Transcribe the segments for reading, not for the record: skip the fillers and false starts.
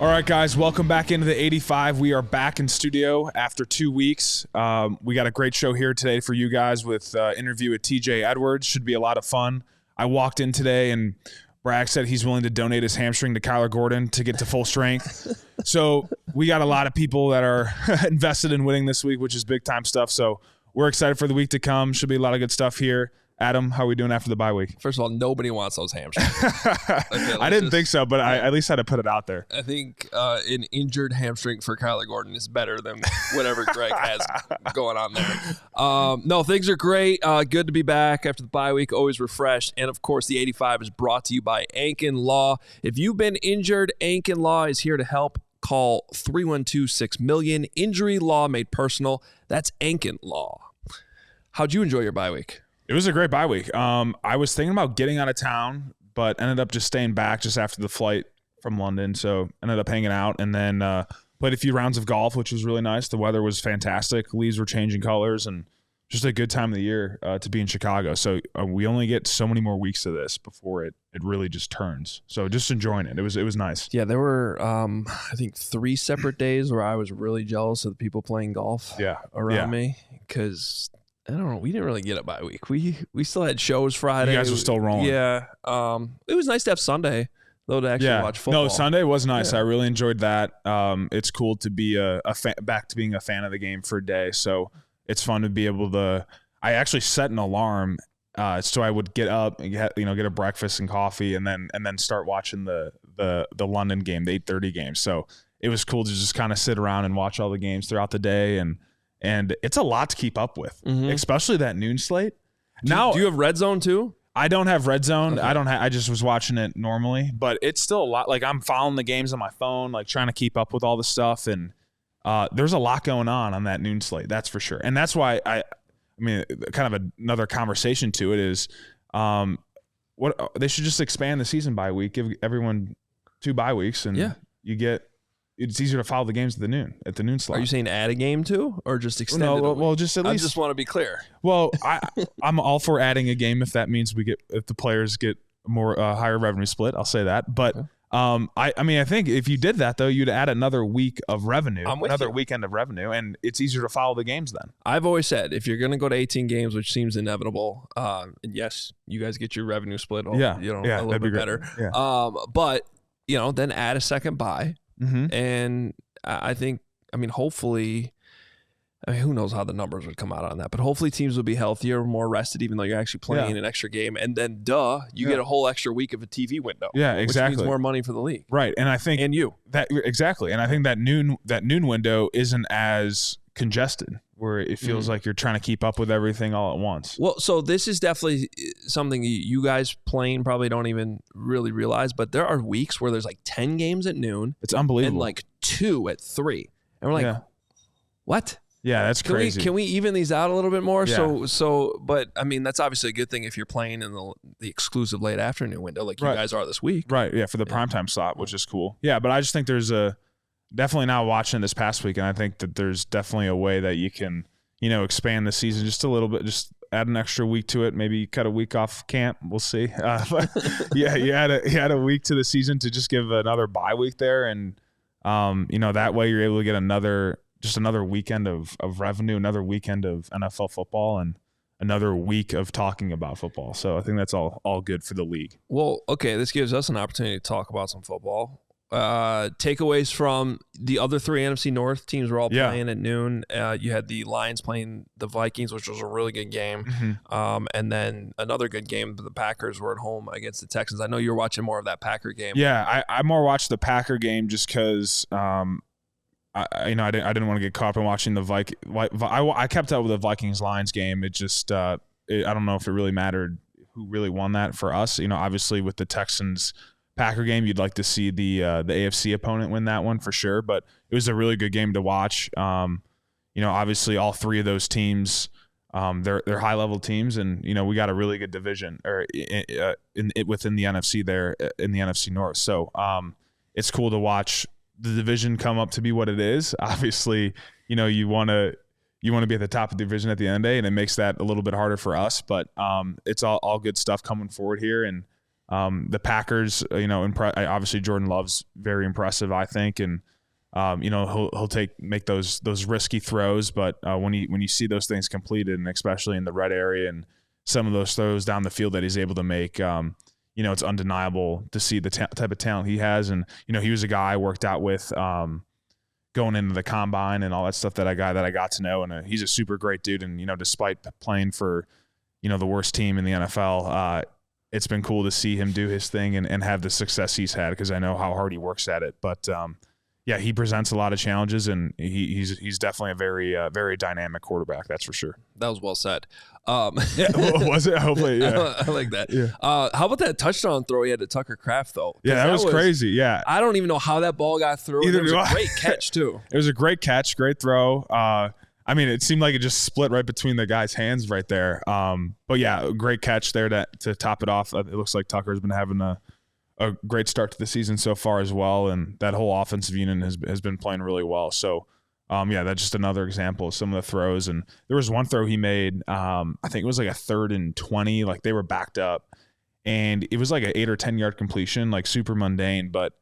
All right, guys, welcome back into the 85. We are back in studio after 2 weeks. We got a great show here today for you guys with interview with TJ Edwards. Should be a lot of fun. I walked in today and Bragg said he's willing to donate his hamstring to Kyler Gordon to get to full strength. So we got a lot of people that are invested in winning this week, which is big-time stuff. So we're excited for the week to come. Should be a lot of good stuff here. Adam, how are we doing after the bye week? First of all, nobody wants those hamstrings. Okay, I didn't think so, but I at least had to put it out there. I think an injured hamstring for Kyler Gordon is better than whatever Greg has going on there. No, things are great. Good to be back after the bye week. Always refreshed. And, of course, the 85 is brought to you by Ankin Law. If you've been injured, Ankin Law is here to help. Call 312-6-MILLION. Injury law made personal. That's Ankin Law. How'd you enjoy your bye week? It was a great bye week. I was thinking about getting out of town, but ended up just staying back just after the flight from London. So ended up hanging out and then played a few rounds of golf, which was really nice. The weather was fantastic. Leaves were changing colors and just a good time of the year to be in Chicago. So we only get so many more weeks of this before it really just turns. So just enjoying it. It was nice. Yeah, there were, I think, 3 separate days where I was really jealous of the people playing golf around me because – I don't know. We didn't really get a bye week. We still had shows Friday. You guys were still rolling. Yeah. It was nice to have Sunday, though, to actually watch football. No, Sunday was nice. Yeah. I really enjoyed that. It's cool to be back to being a fan of the game for a day. So it's fun to be able to. I actually set an alarm so I would get up and get a breakfast and coffee, and then start watching the London game, the 8:30 game. So it was cool to just kind of sit around and watch all the games throughout the day and it's a lot to keep up with, especially that noon slate. Do you have Red Zone too? I don't have Red Zone. Okay. I just was watching it normally, but it's still a lot. Like I'm following the games on my phone, like trying to keep up with all the stuff. And there's a lot going on that noon slate. That's for sure. And that's why I mean, kind of another conversation to it is what they should just expand the season bye week, give everyone 2 bye weeks and it's easier to follow the games at the noon slot. Are you saying add a game too, or just extend it? Well, just at least. I just want to be clear. Well, I'm all for adding a game if that means if the players get more higher revenue split. I'll say that. But okay. I think if you did that though, you'd add another week of revenue, another weekend of revenue, and it's easier to follow the games then. I've always said if you're going to go to 18 games, which seems inevitable, and yes, you guys get your revenue split. A little bit better. Yeah. But then add a second bye. Mm-hmm. And hopefully, who knows how the numbers would come out on that, but hopefully teams will be healthier, more rested, even though you're actually playing an extra game. And then, you get a whole extra week of a TV window. Yeah, exactly. Which means more money for the league. Right. And I think, exactly. And I think that noon window isn't as congested where it feels like you're trying to keep up with everything all at once. Well, so this is definitely something you guys playing probably don't even really realize, but there are weeks where there's like 10 games at noon. It's unbelievable. And like 2 at 3. And we're like, what? Yeah, that's crazy. Can we even these out a little bit more? Yeah. But I mean, that's obviously a good thing if you're playing in the exclusive late afternoon window like you guys are this week. Right, yeah, for the primetime slot, which is cool. Yeah, but I just think there's definitely now watching this past week, and I think that there's definitely a way that you can, expand the season just a little bit, just add an extra week to it, maybe cut a week off camp. We'll see. But yeah, you add a week to the season to just give another bye week there, and that way you're able to get another weekend of revenue, another weekend of NFL football, and another week of talking about football. So I think that's all good for the league. Well, okay, this gives us an opportunity to talk about some football. Takeaways from the other 3 NFC North teams were all playing at noon. You had the Lions playing the Vikings, which was a really good game. Mm-hmm. And then another good game, the Packers were at home against the Texans. I know you were watching more of that Packer game. Yeah, I more watched the Packer game just because I didn't want to get caught up in watching the I kept up with the Vikings-Lions game. It just I don't know if it really mattered who really won that for us. Obviously with the Texans Packer game, you'd like to see the AFC opponent win that one for sure, but it was a really good game to watch. Obviously all 3 of those teams, they're high level teams, and we got a really good division within the NFC there in the NFC North. So it's cool to watch the division come up to be what it is. Obviously, you want to be at the top of the division at the end of the day, and it makes that a little bit harder for us. But it's all good stuff coming forward here, and The Packers, obviously Jordan Love's very impressive, I think, and he'll make those risky throws, but when you see those things completed, and especially in the red area and some of those throws down the field that he's able to make, it's undeniable to see the type of talent he has. And he was a guy I worked out with going into the combine and all that stuff that I got to know, and he's a super great dude. And despite playing for the worst team in the NFL, it's been cool to see him do his thing and have the success he's had, because I know how hard he works at it. But yeah, he presents a lot of challenges, and he's definitely a very very dynamic quarterback. That's for sure. That was well said. Yeah, was it? Hopefully, yeah. I like that. Yeah. How about that touchdown throw he had to Tucker Kraft, though? Yeah, that was crazy. Yeah, I don't even know how that ball got through. It was a great catch too. It was a great catch, great throw. It seemed like it just split right between the guy's hands right there. But yeah, great catch there to top it off. It looks like Tucker's been having a great start to the season so far as well, and that whole offensive unit has been playing really well. So, that's just another example of some of the throws. And there was one throw he made, I think it was like a 3rd and 20, like they were backed up, and it was like an 8 or 10 yard completion, like super mundane, but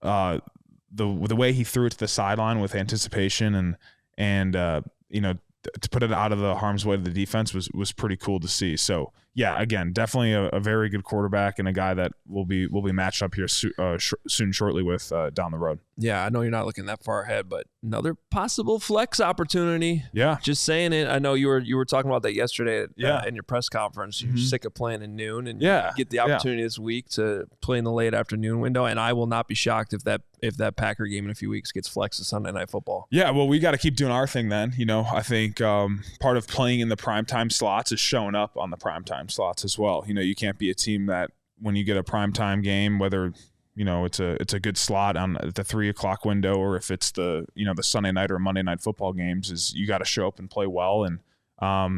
the way he threw it to the sideline with anticipation and to put it out of the harm's way to the defense was pretty cool to see. So yeah, again, definitely a very good quarterback, and a guy that will be matched up here soon shortly with down the road. Yeah, I know you're not looking that far ahead, but another possible flex opportunity. Yeah, just saying it. I know you were talking about that yesterday in your press conference. You're sick of playing at noon, and you get the opportunity this week to play in the late afternoon window. And I will not be shocked if that Packer game in a few weeks gets flexed to Sunday Night Football. Yeah, well, we got to keep doing our thing then. I think part of playing in the primetime slots is showing up on the primetime slots as well. You can't be a team that when you get a primetime game, whether it's a good slot on the 3 o'clock window, or if it's the Sunday night or Monday Night Football games, is you got to show up and play well. And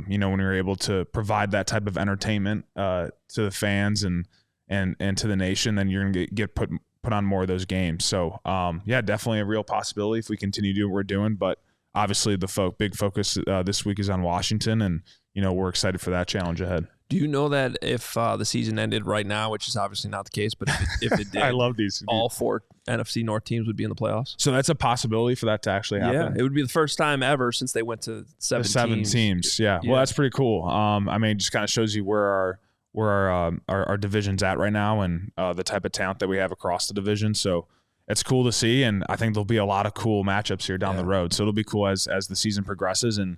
when you're able to provide that type of entertainment to the fans and to the nation, then you're gonna get put on more of those games. So definitely a real possibility if we continue to do what we're doing. But obviously the big focus this week is on Washington, and we're excited for that challenge ahead. Do you know that if the season ended right now, which is obviously not the case, but if it did, I love these. All 4 NFC North teams would be in the playoffs? So that's a possibility for that to actually happen. Yeah, it would be the first time ever since they went to 7 teams. Yeah. Well, that's pretty cool. It just kind of shows you where our division's at right now, and the type of talent that we have across the division. So it's cool to see, and I think there'll be a lot of cool matchups here down the road. So it'll be cool as the season progresses. And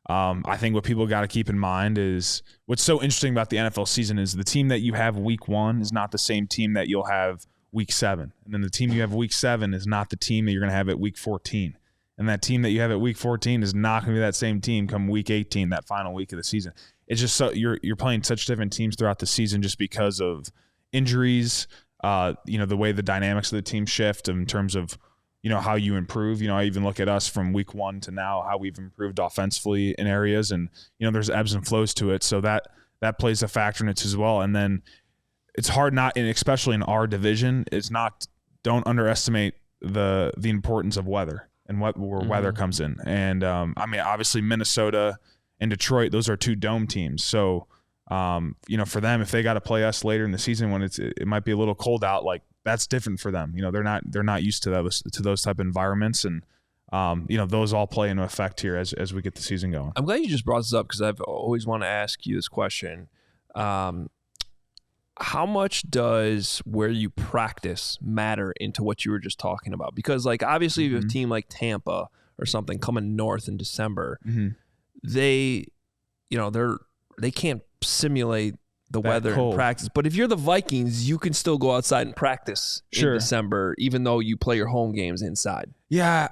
I think what people got to keep in mind is what's so interesting about the NFL season is the team that you have week 1 is not the same team that you'll have week 7. And then the team you have week 7 is not the team that you're going to have at week 14. And that team that you have at week 14 is not going to be that same team come week 18, that final week of the season. It's just so you're playing such different teams throughout the season just because of injuries, the way the dynamics of the team shift in terms of how you improve. I even look at us from week 1 to now, how we've improved offensively in areas, and there's ebbs and flows to it. So that plays a factor in it as well. And then it's hard not, and especially in our division, don't underestimate the importance of weather and where weather comes in. And obviously Minnesota and Detroit, those are 2 dome teams. So for them, if they got to play us later in the season when it might be a little cold out, like that's different for them. They're not used to those type of environments, and those all play into effect here as we get the season going. I'm glad you just brought this up, because I've always wanted to ask you this question. How much does where you practice matter into what you were just talking about? Because obviously if you have a team like Tampa or something coming north in December, they can't simulate the weather in practice. But if you're the Vikings, you can still go outside and practice in December, even though you play your home games inside. Yeah,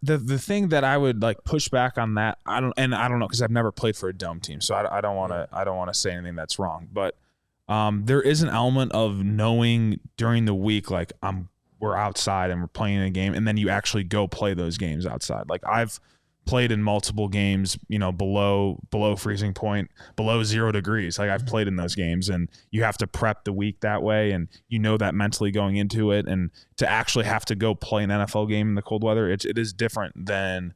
the thing that I would push back on that, I don't know, because I've never played for a dome team, so I don't want to say anything that's wrong. But there is an element of knowing during the week, we're outside and we're playing a game, and then you actually go play those games outside. I've played in multiple games, below freezing point, below 0 degrees. I've played in those games, and you have to prep the week that way, and that mentally going into it, and to actually have to go play an NFL game in the cold weather, it is different than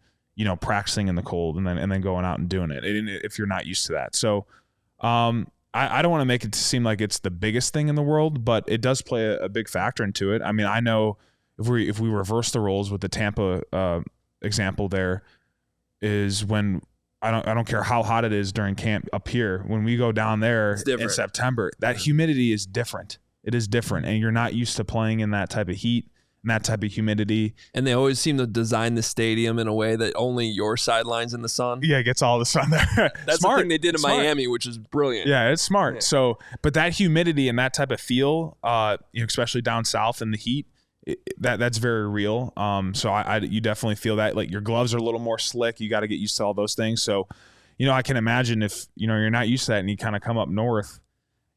practicing in the cold and then going out and doing it if you're not used to that. So I don't want to make it seem like it's the biggest thing in the world, but it does play a big factor into it. I mean, I know if we reverse the roles with the Tampa example, there is when I don't care how hot it is during camp up here. When we go down there in September, that humidity is different. It is different, and you're not used to playing in that type of heat and that type of humidity. And they always seem to design the stadium in a way that only your sideline's in the sun. Yeah, it gets all the sun there. That's smart. the thing they did in Miami, which is brilliant. Yeah, it's smart. Yeah. So, but that humidity and that type of feel, especially down south in the heat, that's very real. So you definitely feel that. Like your gloves are a little more slick. You got to get used to all those things. So, I can imagine if you're not used to that and you kind of come up north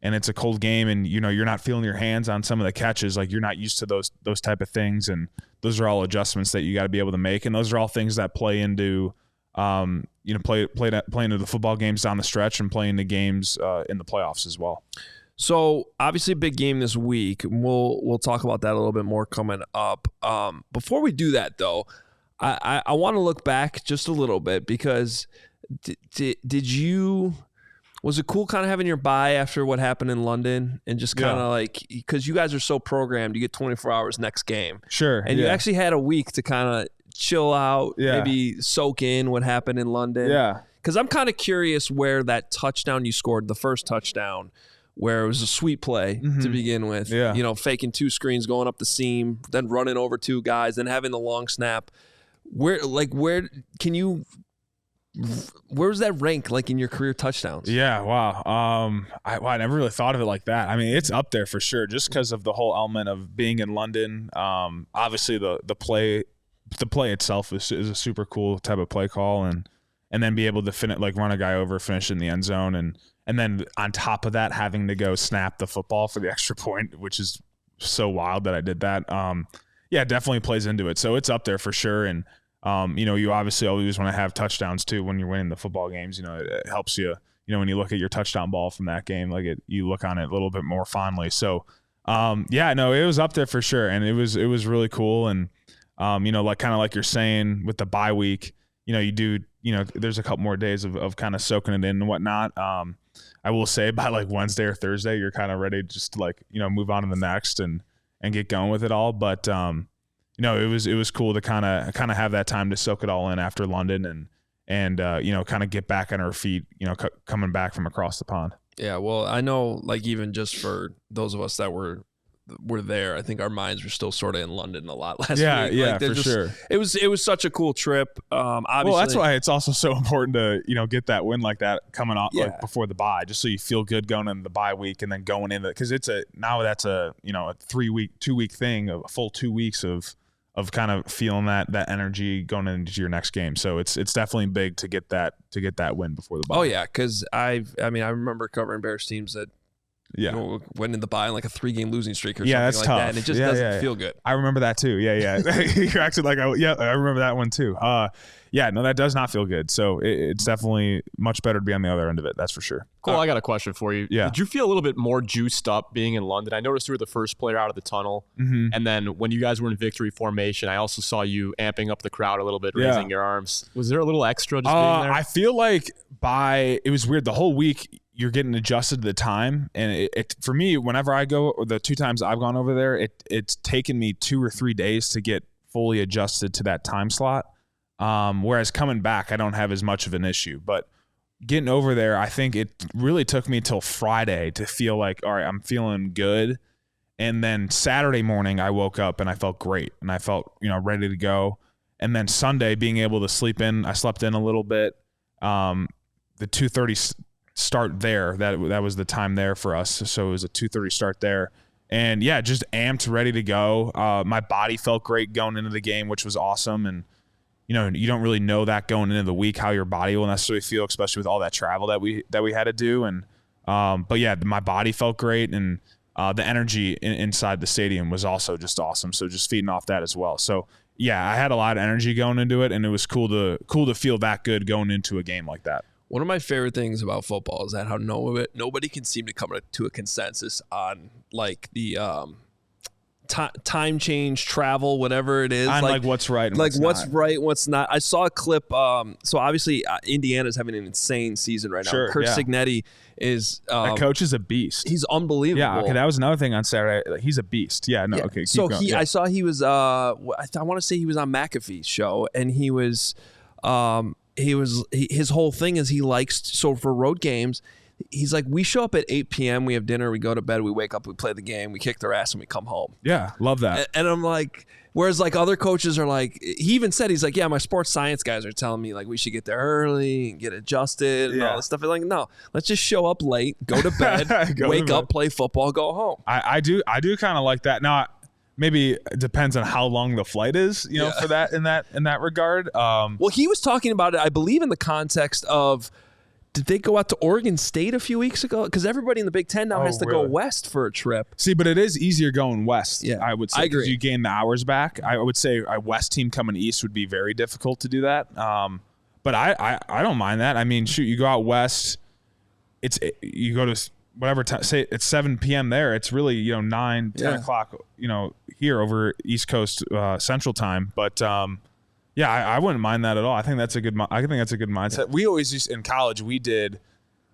and it's a cold game and you're not feeling your hands on some of the catches, like you're not used to those type of things, and those are all adjustments that you got to be able to make, and those are all things that play into play into the football games down the stretch and playing the games in the playoffs as well. So obviously a big game this week. We'll talk about that a little bit more coming up. Before we do that though, I want to look back just a little bit, because was it cool kind of having your bye after what happened in London, and just kind of like, because you guys are so programmed, you get 24 hours next game. Sure. And you actually had a week to kind of chill out, maybe soak in what happened in London. Yeah. Because I'm kind of curious where that touchdown you scored, the first touchdown, where it was a sweet play to begin with, faking two screens, going up the seam, then running over two guys, then having the long snap. Where's that rank like in your career touchdowns? Yeah, wow. I never really thought of it like that. I mean, it's up there for sure, just because of the whole element of being in London. Obviously, the play itself is a super cool type of play call, and then be able to run a guy over, finish in the end zone, and then on top of that, having to go snap the football for the extra point, which is so wild that I did that. It definitely plays into it. So it's up there for sure, and. You obviously always want to have touchdowns too when you're winning the football games. It helps you. When you look at your touchdown ball from that game, you look on it a little bit more fondly. So, it was up there for sure, and it was really cool. And kind of like you're saying with the bye week, you do. There's a couple more days of kind of soaking it in and whatnot. I will say by Wednesday or Thursday, you're kind of ready to just move on to the next and get going with it all. But it was cool to kind of have that time to soak it all in after London and kind of get back on our feet, coming back from across the pond. Yeah, well, I know even just for those of us that were there, I think our minds were still sort of in London a lot last week. Yeah, for sure. It was such a cool trip. Obviously, well, that's why it's also so important to get that win like that coming off before the bye, just so you feel good going into the bye week and then going into, because that's a 2-week thing, a full 2 weeks of kind of feeling that energy going into your next game. So it's definitely big to get that win before the bye. Oh yeah, because I remember covering Bears teams that went in the bye in a 3-game losing streak or something that's like tough. that, and it just doesn't feel good. I remember that too. Yeah. You're actually I remember that one too. That does not feel good. So it's definitely much better to be on the other end of it. That's for sure. Cool. I got a question for you. Yeah. Did you feel a little bit more juiced up being in London? I noticed you were the first player out of the tunnel. Mm-hmm. And then when you guys were in victory formation, I also saw you amping up the crowd a little bit, raising your arms. Was there a little extra just being there? I feel like it was weird. The whole week, you're getting adjusted to the time. And it for me, whenever I go, or the 2 times I've gone over there, it's taken me 2 or 3 days to get fully adjusted to that time slot. Whereas coming back, I don't have as much of an issue. But getting over there, I think it really took me till Friday to feel like, all right, I'm feeling good. And then Saturday morning, I woke up and I felt great. And I felt, ready to go. And then Sunday, being able to sleep in, I slept in a little bit. The 2:30 start there, that was the time there for us. So it was a 2:30 start there. And just amped, ready to go. My body felt great going into the game, which was awesome. And you don't really know that going into the week how your body will necessarily feel, especially with all that travel that we had to do. And my body felt great, and the energy inside the stadium was also just awesome. So just feeding off that as well. So I had a lot of energy going into it, and it was cool to feel that good going into a game like that. One of my favorite things about football is that how nobody can seem to come to a consensus on the time change, travel, whatever it is. On like what's right and like what's not. right, what's not. I saw a clip. So obviously Indiana's having an insane season right now. Sure, Kurt Signetti is that coach is a beast. He's unbelievable. Yeah, okay, that was another thing on Saturday. Like, he's a beast. Yeah, no, okay. So keep going. I saw he was I want to say he was on McAfee's show, and he was his whole thing is he likes, so for road games, he's like, we show up at 8 p.m., we have dinner, we go to bed, we wake up, we play the game, we kick their ass, and we come home. Yeah, love that. And I'm like, whereas like other coaches are like, he even said, he's like, yeah, my sports science guys are telling me like we should get there early and get adjusted and all this stuff. I'm like, no, let's just show up late, go to bed, wake up, play football, go home. I do kind of like that. Now, maybe it depends on how long the flight is, you know, for that in that regard. Well, he was talking about it, I believe, in the context of, did they go out to Oregon State a few weeks ago? Because everybody in the Big Ten now has to go west for a trip. See, but it is easier going west. Yeah, I would say, I agree. Because you gain the hours back. I would say a west team coming east would be very difficult to do that. But I don't mind that. I mean, shoot, you go out west. You go to whatever time, say it's 7 p.m. there. It's really 9, 10 o'clock here over East Coast Central Time. But yeah, I wouldn't mind that at all. I think that's a good mindset. We always used in college. We did,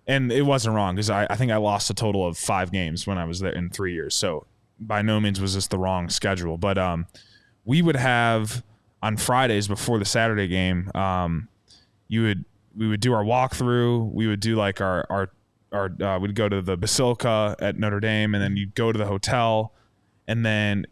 and it wasn't wrong because I think I lost a total of 5 games when I was there in 3 years. So by no means was this the wrong schedule. But we would have on Fridays before the Saturday game. We would do our walkthrough. We would do like our we'd go to the Basilica at Notre Dame, and then you'd go to the hotel. And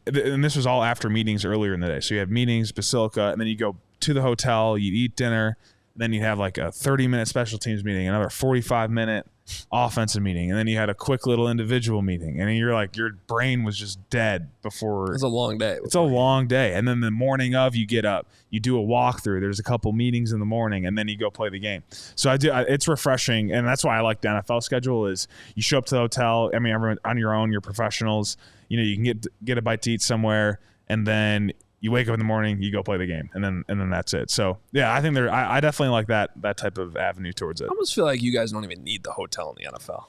this was all after meetings earlier in the day. So you have meetings, Basilica, and then you go to the hotel, you eat dinner, and then you have like a 30-minute special teams meeting, another 45-minute offensive meeting, and then you had a quick little individual meeting. And you're like, your brain was just dead before. It's a long day. It's a long day. And then the morning of, you get up, you do a walkthrough. There's a couple meetings in the morning, and then you go play the game. So it's refreshing, and that's why I like the NFL schedule is you show up to the hotel. I mean, everyone on your own, you're professionals. You can get a bite to eat somewhere, and then you wake up in the morning, you go play the game, and then that's it. So yeah, I think I definitely like that type of avenue towards it. I almost feel like you guys don't even need the hotel in the NFL.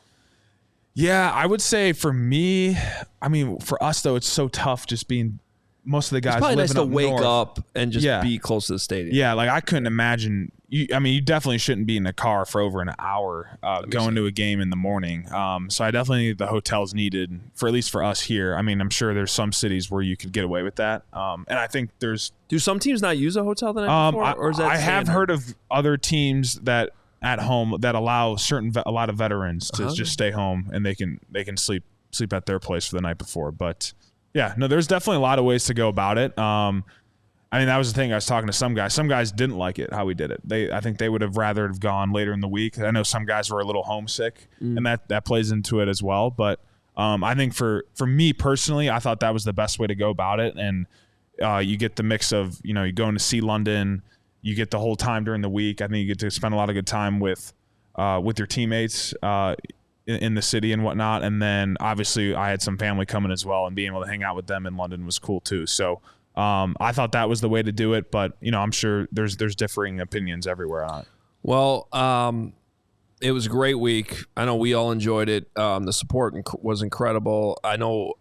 Yeah, I would say for me, I mean, for us though, it's so tough just being most of the guys. It's probably nice to wake north. Up and just be close to the stadium. Yeah, like I couldn't imagine. You definitely shouldn't be in a car for over an hour going to a game in the morning. So I definitely think the hotel's needed for at least for us here. I mean, I'm sure there's some cities where you could get away with that. And I think there's. Do some teams not use a hotel the night before, or is that? I have heard of other teams that at home that allow a lot of veterans to just stay home and they can sleep at their place for the night before. But yeah, no, there's definitely a lot of ways to go about it. I mean, that was the thing. I was talking to some guys. Some guys didn't like it, how we did it. I think they would have rather have gone later in the week. I know some guys were a little homesick, and that plays into it as well. But I think for me personally, I thought that was the best way to go about it. And you get the mix of, you're going to see London. You get the whole time during the week. I think you get to spend a lot of good time with your teammates in the city and whatnot. And then obviously I had some family coming as well, and being able to hang out with them in London was cool too. So I thought that was the way to do it, but I'm sure there's differing opinions everywhere on it. Well, it was a great week. I know we all enjoyed it. The support was incredible. I know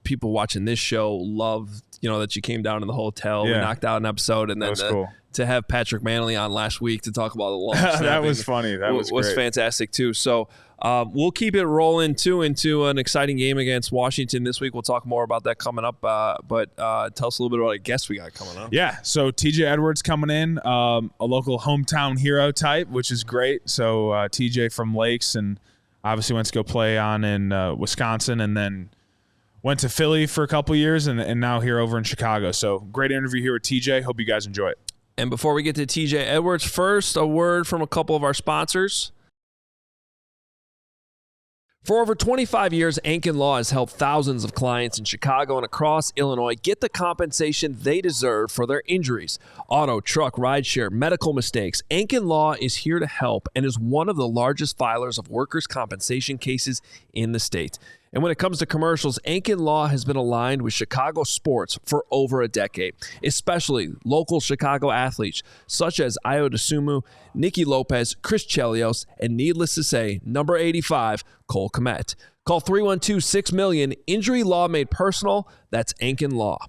people watching this show loved, that you came down to the hotel. Yeah. We knocked out an episode, and then cool. To have Patrick Manley on last week to talk about the long that was funny. That was great. Fantastic too. So we'll keep it rolling too into an exciting game against Washington this week. We'll talk more about that coming up. But tell us a little bit about a guest we got coming up. Yeah. So TJ Edwards coming in, a local hometown hero type, which is great. So TJ from Lakes, and obviously went to go play on in Wisconsin, and then went to Philly for a couple years, and now here over in Chicago. So great interview here with TJ. Hope you guys enjoy it. And before we get to TJ Edwards, first, a word from a couple of our sponsors. For over 25 years, Ankin Law has helped thousands of clients in Chicago and across Illinois get the compensation they deserve for their injuries. Auto, truck, rideshare, medical mistakes. Ankin Law is here to help and is one of the largest filers of workers' compensation cases in the state. And when it comes to commercials, Ankin Law has been aligned with Chicago sports for over a decade, especially local Chicago athletes such as Ayo Dosunmu, Nicky Lopez, Chris Chelios, and needless to say, number 85, Cole Kmet. Call 312-6-million. Injury law made personal. That's Ankin Law.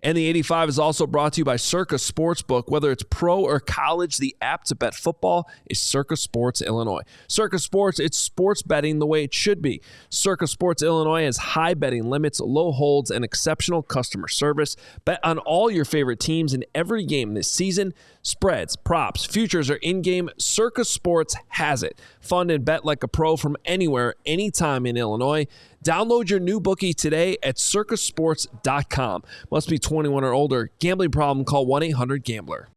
And the 85 is also brought to you by Circa Sportsbook. Whether it's pro or college, the app to bet football is Circa Sports Illinois. Circa Sports, it's sports betting the way it should be. Circa Sports Illinois has high betting limits, low holds, and exceptional customer service. Bet on all your favorite teams in every game this season. Spreads, props, futures, or in-game, Circa Sports has it. Fund and bet like a pro from anywhere, anytime in Illinois. Download your new bookie today at circasports.com. Must be 21 or older. Gambling problem? Call 1-800-GAMBLER.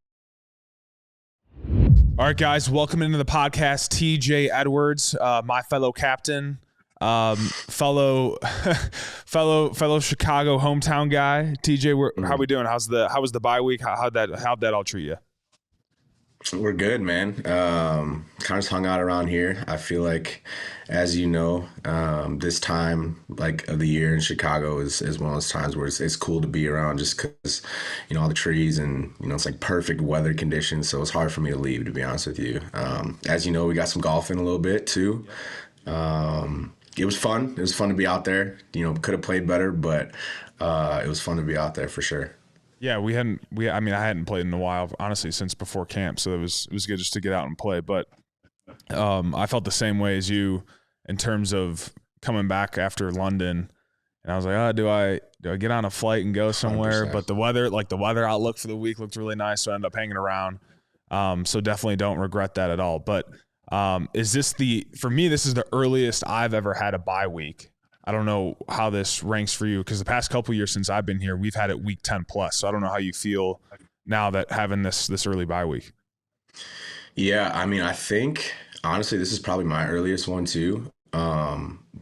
All right, guys, welcome into the podcast. TJ Edwards, my fellow captain, fellow Chicago hometown guy. TJ, how we doing? How was the bye week? How'd that all treat you? We're good, man. Kind of just hung out around here. I feel like, as you know, this time of the year in Chicago is one of those times where it's cool to be around just because, all the trees and, it's like perfect weather conditions. So it's hard for me to leave, to be honest with you. As you know, we got some golf in a little bit too. It was fun. It was fun to be out there. Could have played better, but it was fun to be out there for sure. Yeah, I hadn't played in a while, honestly, since before camp. So it was good just to get out and play. But I felt the same way as you in terms of coming back after London. And I was like, do I get on a flight and go somewhere? 100%. But the weather outlook for the week looked really nice, so I ended up hanging around. So definitely don't regret that at all. But for me, this is the earliest I've ever had a bye week. I don't know how this ranks for you because the past couple of years since I've been here, we've had it week 10 plus. So I don't know how you feel now that having this early bye week. Yeah, I think honestly, this is probably my earliest one too.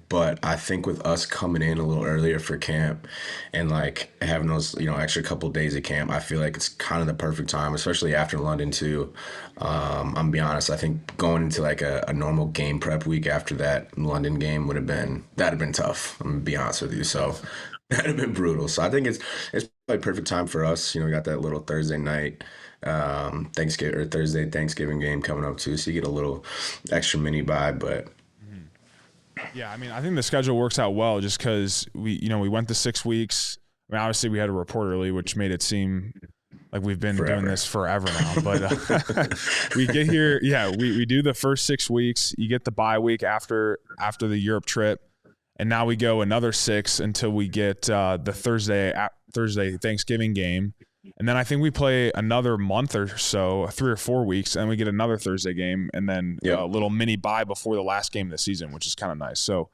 But I think with us coming in a little earlier for camp and having those, extra couple of days of camp, I feel like it's kind of the perfect time, especially after London too. I'm gonna be honest, I think going into a normal game prep week after that London game that'd have been tough. I'm gonna be honest with you. So that'd have been brutal. So I think it's probably perfect time for us. We got that little Thursday night Thursday Thanksgiving game coming up too. So you get a little extra mini bye, but yeah, I think the schedule works out well just because we went the 6 weeks. Obviously we had to report early, which made it seem like we've been doing this forever now. But we get here, we do the first 6 weeks. You get the bye week after the Europe trip, and now we go another 6 until we get the Thursday Thanksgiving game. And then I think we play another month or so, 3 or 4 weeks, and we get another Thursday game, and then a little mini bye before the last game of the season, which is kind of nice. So,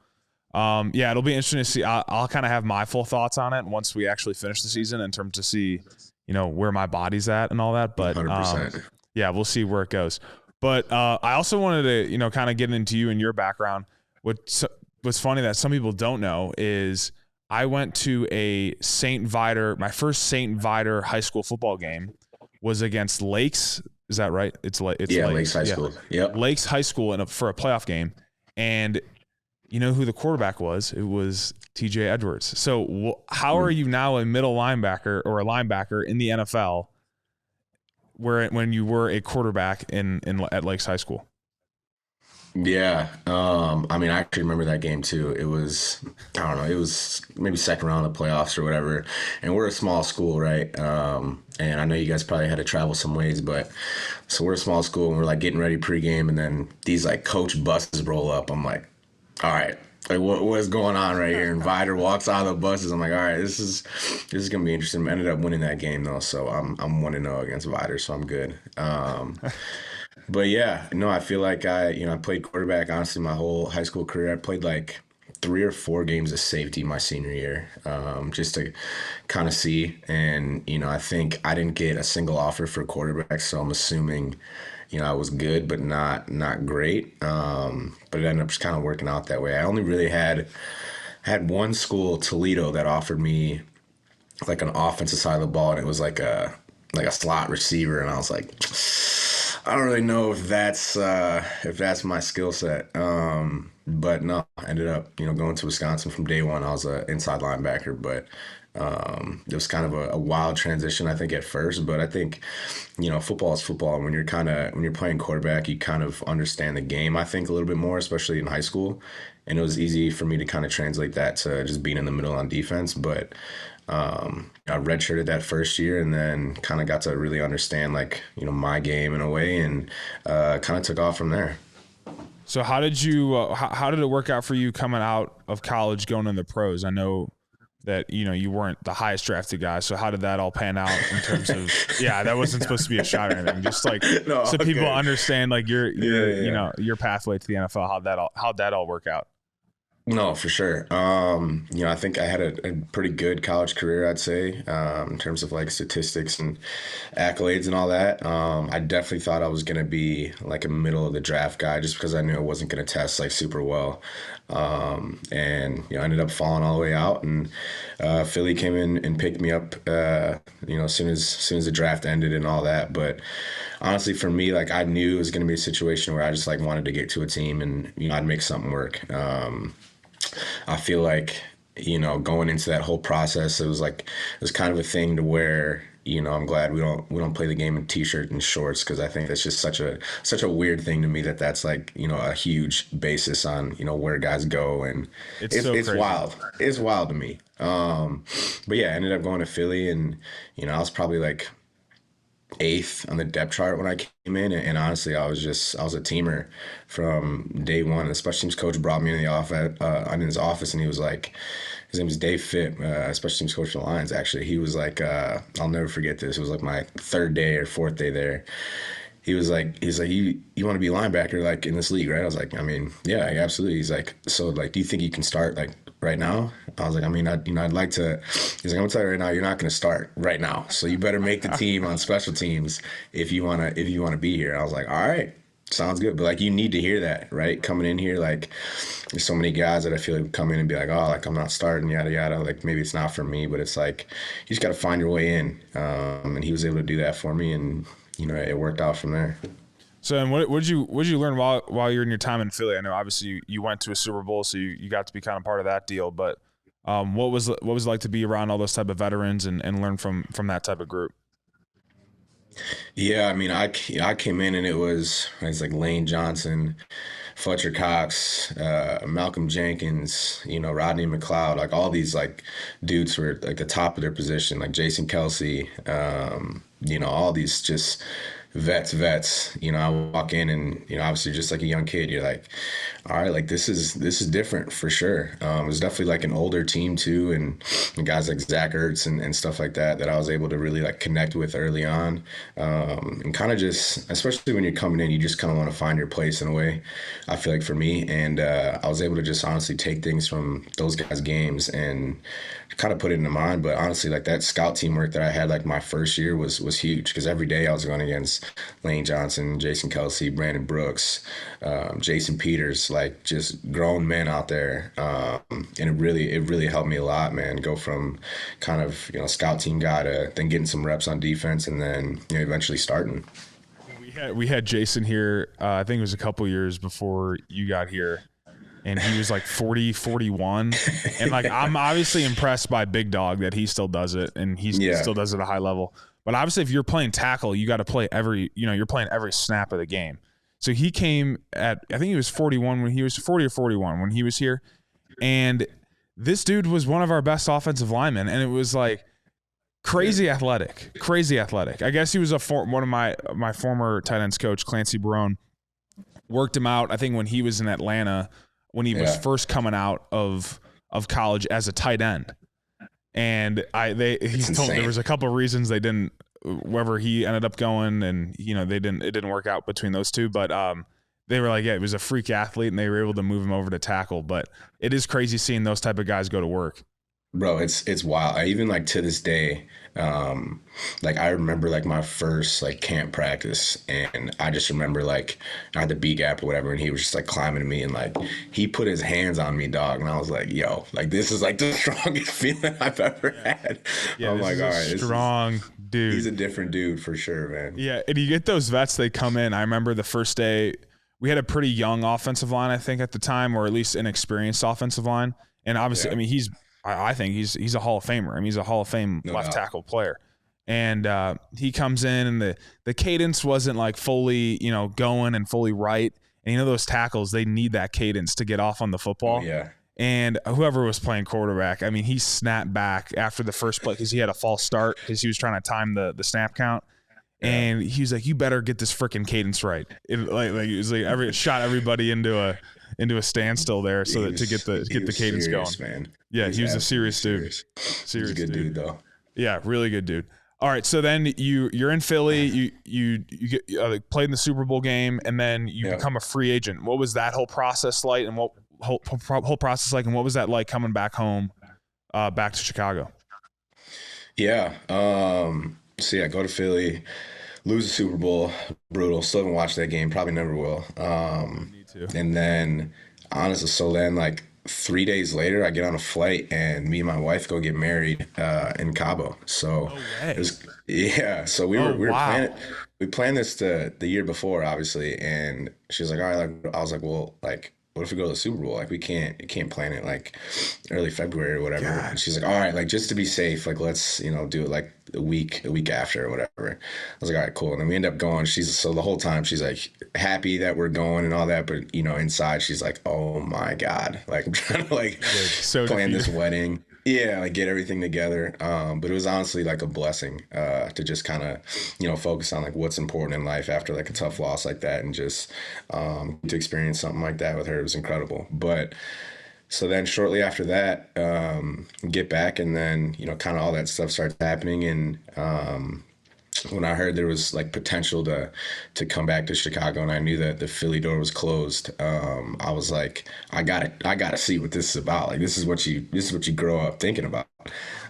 it'll be interesting to see. I'll kind of have my full thoughts on it once we actually finish the season in terms to see, where my body's at and all that. But 100%. We'll see where it goes. But I also wanted to, kind of get into you and your background. What's funny that some people don't know is I went to my first St. Viator high school football game was against Lakes. Is that right? It's Lakes High School. Yep. Lakes High School for a playoff game. And you know who the quarterback was? It was TJ Edwards. So how are you now a middle linebacker or a linebacker in the NFL when you were a quarterback at Lakes High School? Yeah. I actually remember that game too. It was, I don't know, it was maybe second round of the playoffs or whatever. And we're a small school, right? And I know you guys probably had to travel some ways, so we're a small school and we're getting ready pregame, and then these coach buses roll up. I'm like, all right, what is going on right here? And Viator walks out of the buses. I'm like, all right, this is gonna be interesting. I ended up winning that game though, so I'm 1-0 against Viator, so I'm good. But yeah, no, I feel like I played quarterback, honestly, my whole high school career. I played 3 or 4 games of safety my senior year, just to kind of see. And, I think I didn't get a single offer for quarterback, so I'm assuming, I was good, but not great. But it ended up just kind of working out that way. I only really had one school, Toledo, that offered me an offensive side of the ball, and it was like a slot receiver, and I was like, I don't really know if that's my skill set. But no, I ended up, going to Wisconsin from day one. I was an inside linebacker, but It was kind of a wild transition, I think, at first, but I think, football is football. And when you're playing quarterback, you kind of understand the game, I think, a little bit more, especially in high school. And it was easy for me to kind of translate that to just being in the middle on defense. But I redshirted that first year and then kind of got to really understand, my game in a way, and kind of took off from there. So how did it work out for you coming out of college, going into the pros? I know that, you weren't the highest drafted guy. So how did that all pan out in terms of, that wasn't supposed to be a shot or anything. Just people understand your pathway to the NFL, how'd that all work out? No, for sure. I think I had a pretty good college career, I'd say, in terms of statistics and accolades and all that. I definitely thought I was going to be a middle of the draft guy just because I knew I wasn't going to test super well. And I ended up falling all the way out, and Philly came in and picked me up, as soon as the draft ended and all that. But honestly, for me, I knew it was going to be a situation where I just wanted to get to a team and, I'd make something work. I feel going into that whole process, it was kind of a thing to where, I'm glad we don't play the game in t-shirt and shorts, because I think that's just such a weird thing to me that's a huge basis on, where guys go, and it's wild. It's wild to me. But yeah, I ended up going to Philly, and, I was probably 8th on the depth chart when I came in, and honestly, I was a teamer from day one. The special teams coach brought me in his office, and he was his name is Dave Phipp, special teams coach for the Lions. Actually, he was I'll never forget this. It was my 3rd day or 4th day there. He was you want to be a linebacker in this league, right? I was I mean, yeah, absolutely. He's so do you think you can start right now? I was I mean, I'd like to. He's I'm gonna tell you right now, you're not gonna start right now. So you better make the team on special teams if you wanna be here. I was all right, sounds good. But you need to hear that, right? Coming in here, there's so many guys that I feel come in and be I'm not starting, yada yada. Maybe it's not for me, but it's you just gotta find your way in. And he was able to do that for me, and it worked out from there. So, and what did you learn while you're in your time in Philly? I know obviously you went to a Super Bowl, so you got to be kind of part of that deal. But what was it like to be around all those type of veterans and learn from that type of group? Yeah, I mean, I came in and it was Lane Johnson, Fletcher Cox, Malcolm Jenkins, Rodney McLeod, all these dudes who were the top of their position, Jason Kelsey, all these just vets. I walk in and obviously just a young kid, you're all right, this is different for sure. It was definitely an older team too, and guys like Zach Ertz and stuff that I was able to really connect with early on, and kind of just, especially when you're coming in, you just kind of want to find your place in a way, I feel for me. And I was able to just honestly take things from those guys' games and kind of put it into mine. But honestly, that scout teamwork that I had my first year was huge, because every day I was going against Lane Johnson, Jason Kelsey, Brandon Brooks, Jason Peters, just grown men out there. And it really helped me a lot, man. Go from kind of, scout team guy to then getting some reps on defense, and then, eventually starting. We had Jason here, I think it was a couple years before you got here, and he was 40, 41. And I'm obviously impressed by Big Dog that he still does it, and he still does it at a high level. But obviously, if you're playing tackle, you got to play you're playing every snap of the game. So he came at, I think he was 41 when he was 40 or 41 when he was here. And this dude was one of our best offensive linemen. And it was crazy athletic. I guess he was one of my former tight ends coach, Clancy Barone, worked him out. I think when he was in Atlanta, when he was first coming out of college as a tight end. And he told me there was a couple of reasons they didn't, wherever he ended up going, and it didn't work out between those two. But they were it was a freak athlete, and they were able to move him over to tackle. But it is crazy seeing those type of guys go to work. Bro, it's wild. I even to this day, I remember my first camp practice, and I just remember I had the B gap or whatever, and he was just climbing to me, and he put his hands on me, dog, and I was yo, this is the strongest feeling I've ever had. Yeah, I'm all right, strong dude. He's a different dude for sure, man. Yeah, and you get those vets, they come in. I remember the first day we had a pretty young offensive line, I think at the time, or at least an experienced offensive line, and obviously, I mean, I think he's a Hall of Famer. I mean, he's a Hall of Fame left tackle player. And he comes in, and the cadence wasn't like fully, going and fully right. And those tackles, they need that cadence to get off on the football. Oh, yeah. And whoever was playing quarterback, I mean, he snapped back after the first play because he had a false start because he was trying to time the snap count. And he was like, "You better get this freaking cadence right." It was like shot everybody into a standstill there, so that to get the cadence serious, going. Man. Yeah, he was a serious dude. He's a good dude though. Yeah, really good dude. All right, so then you're in Philly. You get played in the Super Bowl game, and then you become a free agent. What was that whole process like, and what whole process like, and what was that like coming back home, back to Chicago? Yeah. So yeah, go to Philly, lose the Super Bowl, brutal. Still haven't watched that game. Probably never will. Me too. And then honestly, so then like 3 days later, I get on a flight and me and my wife go get married in Cabo. So it was, so we were planning. We planned this the year before, obviously, and she was like, "All right." I was like, "Well, like, what if we go to the Super Bowl? Like, you can't plan it like early February or whatever." God. And she's like, "All right, like just to be safe, like let's do it like a week after or whatever." I was like, "All right, cool." And then we end up going. So the whole time she's like happy that we're going and all that, but inside she's like, "Oh my God!" Like I'm trying to like plan this wedding. Yeah, like get everything together. But it was honestly like a blessing to just kind of, focus on like what's important in life after like a tough loss like that, and just to experience something like that with her. It was incredible. But so then shortly after that, get back, and then, kind of all that stuff starts happening. And when I heard there was like potential to come back to Chicago, and I knew that the Philly door was closed, I was like, I gotta see what this is about. Like this is what you grow up thinking about.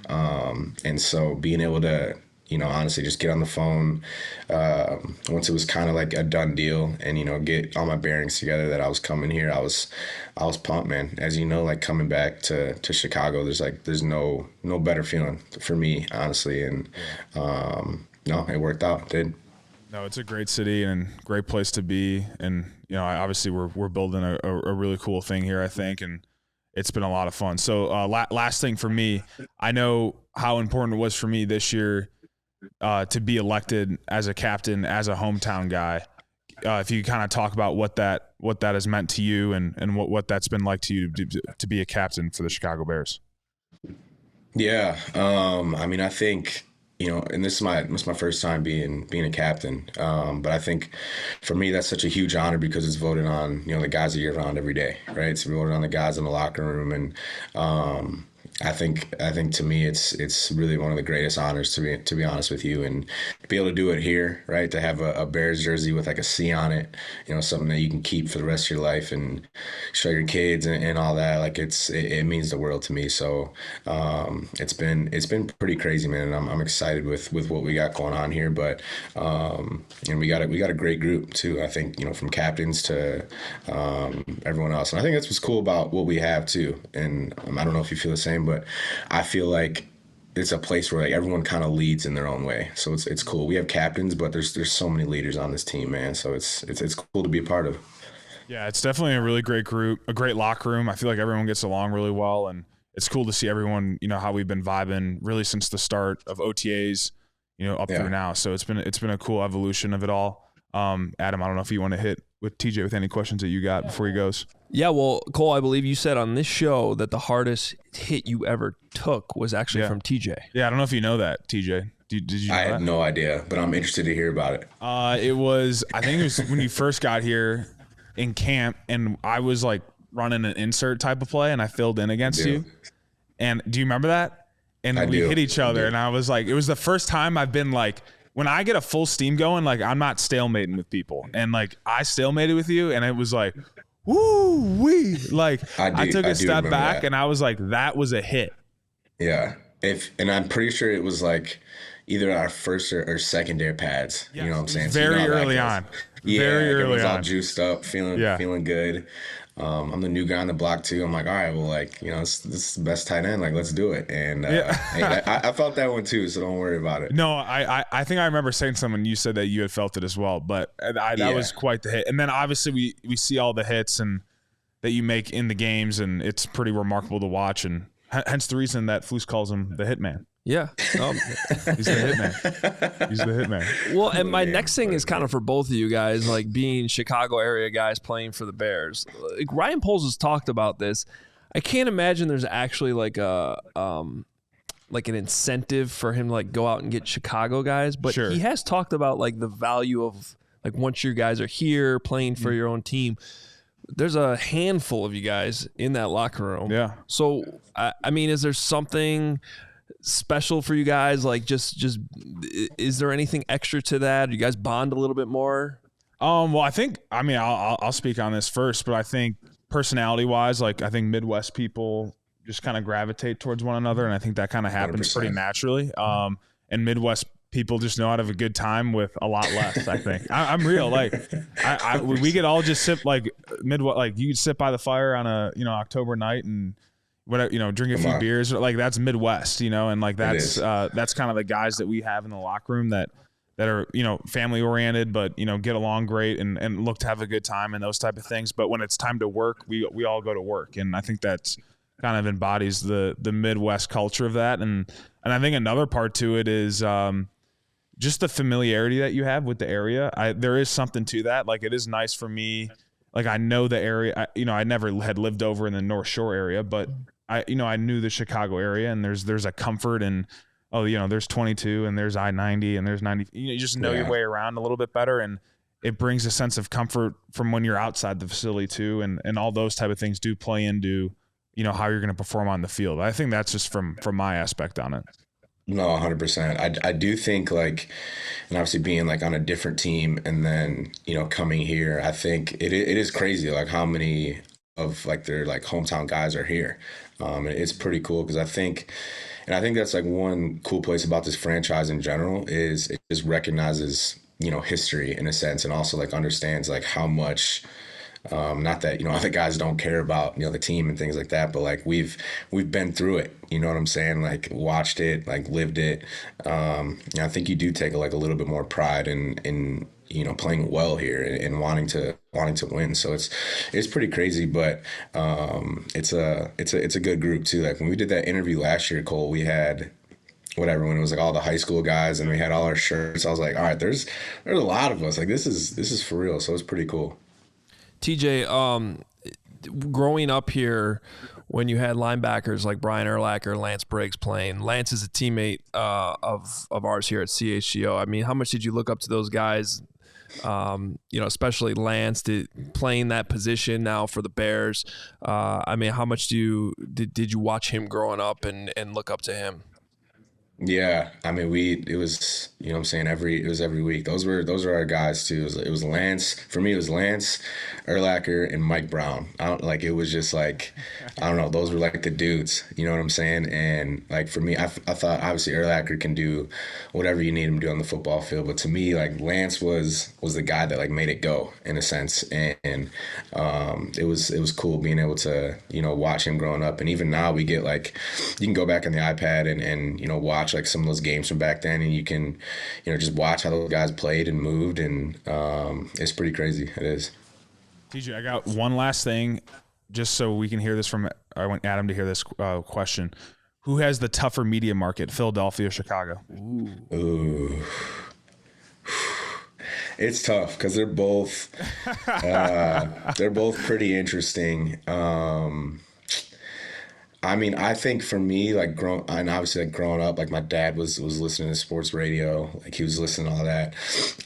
And so being able to, honestly just get on the phone once it was kind of like a done deal, and get all my bearings together that I was coming here, I was pumped, man. As you know, like coming back to Chicago, there's no better feeling for me, honestly. And no, it worked out. It did. No, it's a great city and great place to be. And, obviously we're building a really cool thing here, I think. And it's been a lot of fun. So last thing for me, I know how important it was for me this year to be elected as a captain, as a hometown guy. If you kind of talk about what that has meant to you and what that's been like to you to be a captain for the Chicago Bears. Yeah. I mean, I think, and this is my first time being a captain. But I think for me, that's such a huge honor because it's voted on, the guys that you're around every day, right? It's voted on the guys in the locker room. And I think to me, it's really one of the greatest honors to be honest with you, and to be able to do it here, right? To have a Bears jersey with like a C on it, something that you can keep for the rest of your life and show your kids and all that. Like it means the world to me. So it's been pretty crazy, man. And I'm excited with what we got going on here. But we got a great group too. I think from captains to everyone else, and I think that's what's cool about what we have too. And I don't know if you feel the same, but I feel like it's a place where like everyone kind of leads in their own way. So it's cool. We have captains, but there's so many leaders on this team, man. So it's cool to be a part of. Yeah, it's definitely a really great group, a great locker room. I feel like everyone gets along really well, and it's cool to see everyone, how we've been vibing really since the start of OTAs, up through now. So it's been a cool evolution of it all. Adam, I don't know if you want to hit with TJ with any questions that you got before he goes. Yeah, well, Cole, I believe you said on this show that the hardest hit you ever took was actually from TJ. Yeah, I don't know if you know that, TJ. Did you know I that? had no idea, but I'm interested to hear about it. I think it was when you first got here in camp, and I was like running an insert type of play, and I filled in against you. And do you remember that? And we hit each other, and I was like, it was the first time I've been like, when I get a full steam going, like I'm not stalemating with people, and like I stalemated with you, and it was like, woo wee! Like I took a step back, and I was like, that was a hit. Yeah, and I'm pretty sure it was like either our first or second day of pads. Yes. You know what I'm saying? Very early on. Yeah, very early on. All juiced up, feeling good. I'm the new guy on the block too. I'm like, all right, well, like, this is the best tight end. Like, let's do it. And hey, I felt that one too, so don't worry about it. No, I think I remember saying something. You said that you had felt it as well, but that was quite the hit. And then obviously we see all the hits and that you make in the games, and it's pretty remarkable to watch. And Hence the reason that Foose calls him the Hitman. Yeah. He's the Hitman. He's the Hitman. Well, and my next thing is kind of for both of you guys, like being Chicago area guys playing for the Bears. Like Ryan Poles has talked about this. I can't imagine there's actually like a like an incentive for him to like go out and get Chicago guys, but Sure. he has talked about like the value of like once you guys are here playing for your own team, there's a handful of you guys in that locker room. Yeah. So I mean, is there something special for you guys? Like just is there anything extra to that? Do you guys bond a little bit more? Well, I'll speak on this first, but I think personality wise, like I think Midwest people just kind of gravitate towards one another, and I think that kind of happens 100%. pretty naturally. And Midwest people just know how to have a good time with a lot less. I think I'm real. Like we could all just sit like Midwest, like you could sit by the fire on a October night and whatever, drink a few beers. Like that's Midwest, and like that's kind of the guys that we have in the locker room that are family oriented, but get along great and look to have a good time and those type of things. But when it's time to work, we all go to work, and I think that's kind of embodies the Midwest culture of that. And I think another part to it is just the familiarity that you have with the area. There is something to that. Like it is nice for me. Like I know the area. I never had lived over in the North Shore area, but I knew the Chicago area, and there's a comfort in there's 22 and there's I-90 and there's 90. You just know your way around a little bit better, and it brings a sense of comfort from when you're outside the facility too, and all those type of things do play into how you're going to perform on the field. I think that's just from my aspect on it. No, 100%. I do think and obviously being like on a different team and then, coming here, I think it is crazy like how many of like their like hometown guys are here. It's pretty cool because I think that's like one cool place about this franchise in general is it just recognizes, history in a sense, and also like understands like how much not that other guys don't care about the team and things like that, but like we've been through it, you know what I'm saying, like watched it, like lived it. I think you do take a little bit more pride in playing well here and wanting to win. So it's pretty crazy, but it's a good group too. Like when we did that interview last year, Cole, we had when it was like all the high school guys and we had all our shirts. I was like, all right, there's a lot of us. Like this is for real. So it's pretty cool. TJ, growing up here, when you had linebackers like Brian Urlacher, LanceBriggs playing, Lance is a teammate of ours here at CHGO. I mean, how much did you look up to those guys? Especially Lance playing that position now for the Bears. I mean, how much did you watch him growing up and look up to him? Yeah, I mean, it was, what I'm saying, it was every week. Those were our guys too. It was Lance. For me, it was Lance, Urlacher, and Mike Brown. It was just like, I don't know, those were like the dudes, you know what I'm saying? And like for me, I thought obviously Urlacher can do whatever you need him to do on the football field, but to me, like Lance was the guy that like made it go in a sense, and it was cool being able to watch him growing up, and even now we get like you can go back on the iPad and watch like some of those games from back then, and you can just watch how those guys played and moved, and it's pretty crazy. It is. TJ, I got one last thing just so we can hear this from I want Adam to hear this question. Who has the tougher media market, Philadelphia or Chicago? Ooh. It's tough because they're both pretty interesting. I mean, I think for me, like growing up, like my dad was listening to sports radio, like he was listening to all that.